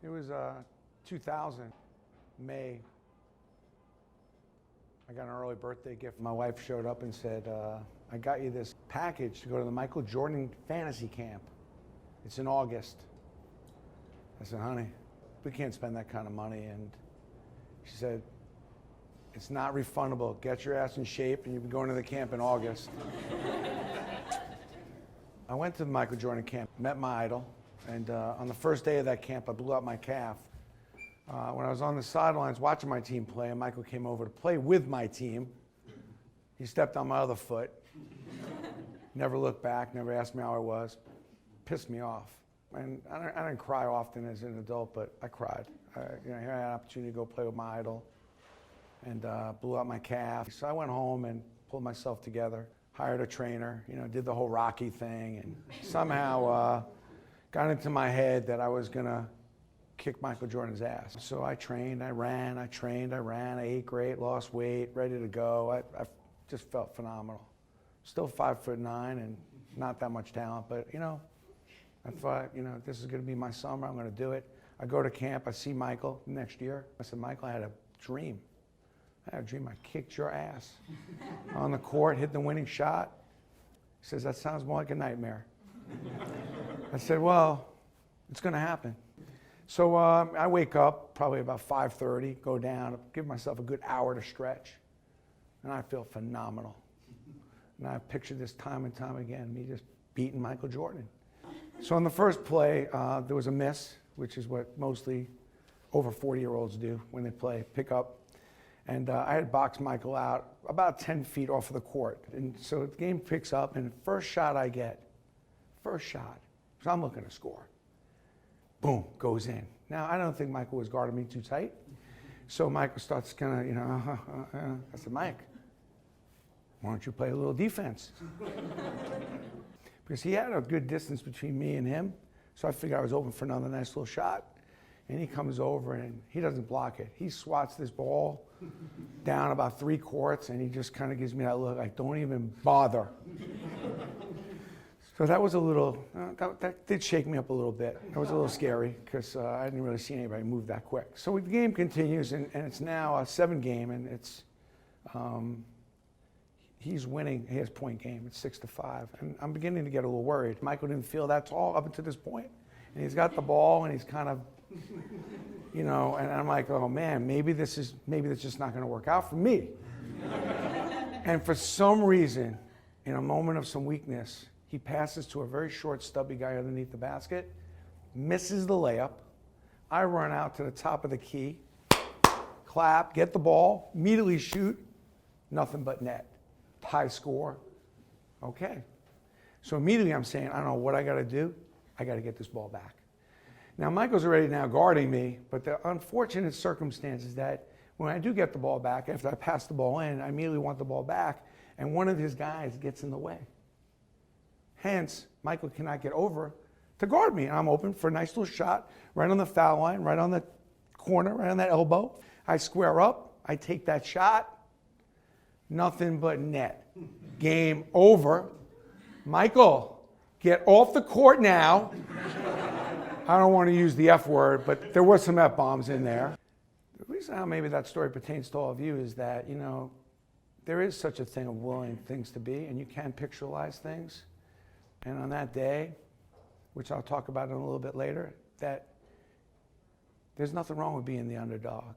It was 2000, May. I got an early birthday gift. My wife showed up and said, I got you this package to go to the Michael Jordan fantasy camp. It's in August. I said, honey, we can't spend that kind of money. And she said, it's not refundable. Get your ass in shape and you'll be going to the camp in August. I went to the Michael Jordan camp, met my idol. And on the first day of that camp, I blew out my calf. When I was on the sidelines watching my team play, and Michael came over to play with my team, he stepped on my other foot. Never looked back, never asked me how I was. Pissed me off. And I didn't cry often as an adult, but I cried. Here I had an opportunity to go play with my idol, and blew out my calf. So I went home and pulled myself together, hired a trainer, did the whole Rocky thing, and somehow got into my head that I was gonna kick Michael Jordan's ass. So I trained, I ran, I ate great, lost weight, ready to go. I just felt phenomenal. Still 5'9" and not that much talent, but I thought, this is gonna be my summer, I'm gonna do it. I go to camp, I see Michael next year. I said, Michael, I had a dream. I kicked your ass on the court, hit the winning shot. He says, that sounds more like a nightmare. I said, well, it's going to happen. So I wake up probably about 5:30, go down, give myself a good hour to stretch, and I feel phenomenal. And I pictured this time and time again, me just beating Michael Jordan. So on the first play, there was a miss, which is what mostly over 40-year-olds do when they play pickup. And I had boxed Michael out about 10 feet off of the court. And so the game picks up, and the first shot I get, because I'm looking to score, boom, goes in. Now, I don't think Michael was guarding me too tight. So Michael starts kind of, I said, Mike, why don't you play a little defense? Because he had a good distance between me and him. So I figured I was open for another nice little shot. And he comes over and he doesn't block it. He swats this ball down about 3 courts, and he just kind of gives me that look like, don't even bother. So that was a little, that did shake me up a little bit. It was a little scary because I didn't really see anybody move that quick. So the game continues, and it's now a 7-game, and it's, he's winning his point game. It's 6-5. And I'm beginning to get a little worried. Michael didn't feel that tall up until this point. And he's got the ball, and he's kind of, and I'm like, oh man, maybe this is just not going to work out for me. And for some reason, in a moment of some weakness, he passes to a very short, stubby guy underneath the basket, misses the layup. I run out to the top of the key, clap, get the ball, immediately shoot, nothing but net. High score. Okay. So immediately I'm saying, I don't know what I got to do. I got to get this ball back. Now, Michael's already now guarding me, but the unfortunate circumstance is that when I do get the ball back, after I pass the ball in, I immediately want the ball back, and one of his guys gets in the way. Hence, Michael cannot get over to guard me. And I'm open for a nice little shot right on the foul line, right on the corner, right on that elbow. I square up. I take that shot. Nothing but net. Game over. Michael, get off the court now. I don't want to use the F word, but there were some F-bombs in there. The reason how maybe that story pertains to all of you is that, there is such a thing of willing things to be, and you can pictualize things. And on that day, which I'll talk about in a little bit later, that there's nothing wrong with being the underdog.